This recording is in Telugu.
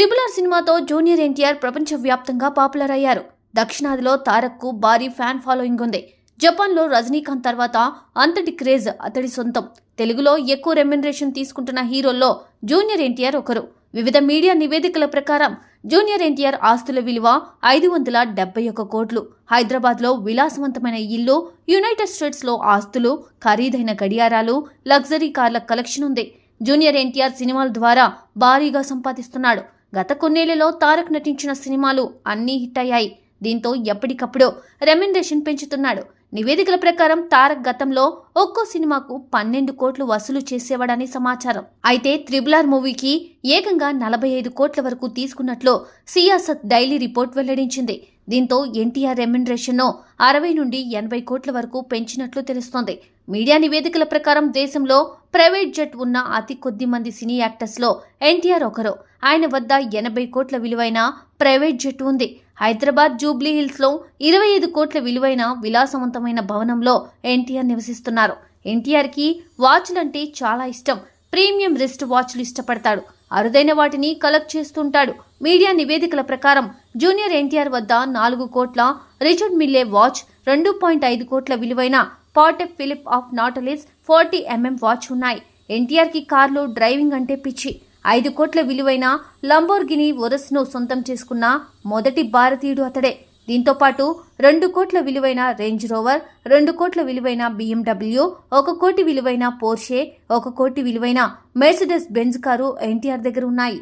త్రిబుల్ ఆర్ సినిమాతో జూనియర్ ఎన్టీఆర్ ప్రపంచవ్యాప్తంగా పాపులర్ అయ్యారు. దక్షిణాదిలో తారక్కు భారీ ఫ్యాన్ ఫాలోయింగ్ ఉంది. జపాన్లో రజనీకాంత్ తర్వాత అంతటి క్రేజ్ అతడి సొంతం. తెలుగులో ఎక్కువ రెమ్యునరేషన్ తీసుకుంటున్న హీరోల్లో జూనియర్ ఎన్టీఆర్ ఒకరు. వివిధ మీడియా నివేదికల ప్రకారం జూనియర్ ఎన్టీఆర్ ఆస్తుల విలువ 571 కోట్లు. హైదరాబాద్లో విలాసవంతమైన ఇల్లు, యునైటెడ్ స్టేట్స్లో ఆస్తులు, ఖరీదైన గడియారాలు, లగ్జరీ కార్ల కలెక్షన్ ఉంది. జూనియర్ ఎన్టీఆర్ సినిమాల ద్వారా భారీగా సంపాదిస్తున్నాడు. గత కొన్నేళ్లలో తారక్ నటించిన సినిమాలు అన్నీ హిట్ అయ్యాయి. దీంతో ఎప్పటికప్పుడు రెమ్యునరేషన్ పెంచుతున్నాడు. నివేదికల ప్రకారం తారక్ గతంలో ఒక్కో సినిమాకు 12 కోట్లు వసూలు చేసేవాడని సమాచారం. అయితే త్రిబుల్ ఆర్ మూవీకి ఏకంగా 45 కోట్ల వరకు తీసుకున్నట్లు సియాసత్ డైలీ రిపోర్ట్ వెల్లడించింది. దీంతో ఎన్టీఆర్ రెమ్యునరేషన్ను 60 నుండి 80 కోట్ల వరకు పెంచినట్లు తెలుస్తోంది. మీడియా నివేదికల ప్రకారం దేశంలో ప్రైవేట్ జెట్ ఉన్న అతి కొద్ది మంది సినీ యాక్టర్స్లో ఎన్టీఆర్ ఒకరు. ఆయన వద్ద 80 కోట్ల విలువైన ప్రైవేట్ జెట్ ఉంది. హైదరాబాద్ జూబ్లీ హిల్స్లో 25 కోట్ల విలువైన విలాసవంతమైన భవనంలో ఎన్టీఆర్ నివసిస్తున్నారు. ఎన్టీఆర్కి వాచ్లంటే చాలా ఇష్టం. ప్రీమియం రిస్ట్ వాచ్లు ఇష్టపడతాడు. అరుదైన వాటిని కలెక్ట్ చేస్తుంటాడు. మీడియా నివేదికల ప్రకారం జూనియర్ ఎన్టీఆర్ వద్ద 4 కోట్ల రిచర్డ్ మిల్లే వాచ్, 2.5 కోట్ల విలువైన పాటెక్ ఫిలిప్ ఆఫ్ నాటలిస్ 40mm వాచ్ ఉన్నాయి. ఎన్టీఆర్కి కార్లో డ్రైవింగ్ అంటే పిచ్చి. 5 కోట్ల విలువైన లంబోర్గిని ఒరస్ను సొంతం చేసుకున్న మొదటి భారతీయుడు అతడే. దీంతో పాటు 2 కోట్ల విలువైన రేంజ్ రోవర్, 2 కోట్ల విలువైన BMW, 1 కోటి విలువైన పోర్షే, 1 కోటి విలువైన మెర్సిడెస్ బెంజ్ కారు ఎన్టీఆర్ దగ్గర ఉన్నాయి.